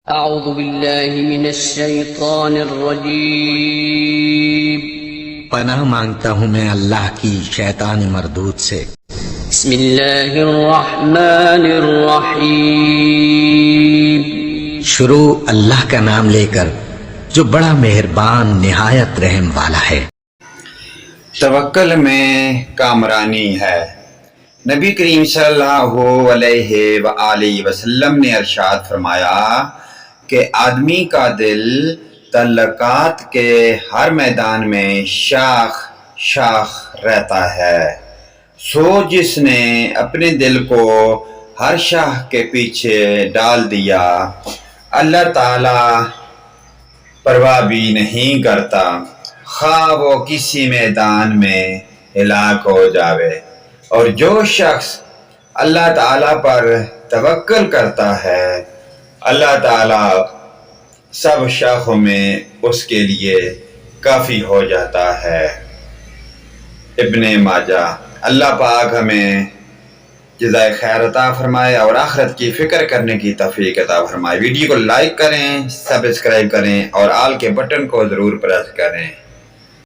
اعوذ باللہ من الشیطان الرجیم پناہ مانگتا ہوں میں اللہ کی شیطان مردود سے۔ بسم اللہ الرحمن الرحیم شروع اللہ کا نام لے کر جو بڑا مہربان نہایت رحم والا ہے۔ توکل میں کامرانی ہے۔ نبی کریم صلی اللہ علیہ وآلہ وسلم نے ارشاد فرمایا کہ آدمی کا دل تعلقات کے ہر میدان میں شاخ شاخ رہتا ہے، سو جس نے اپنے دل کو ہر شاخ کے پیچھے ڈال دیا اللہ تعالی پرواہ بھی نہیں کرتا، خواہ وہ کسی میدان میں ہلاک ہو جاوے۔ اور جو شخص اللہ تعالیٰ پر توکل کرتا ہے اللہ تعالیٰ سب شاخوں میں اس کے لیے کافی ہو جاتا ہے۔ ابن ماجہ۔ اللہ پاک ہمیں جزائے خیر عطا فرمائے اور آخرت کی فکر کرنے کی توفیق عطا فرمائے۔ ویڈیو کو لائک کریں، سبسکرائب کریں اور آل کے بٹن کو ضرور پریس کریں۔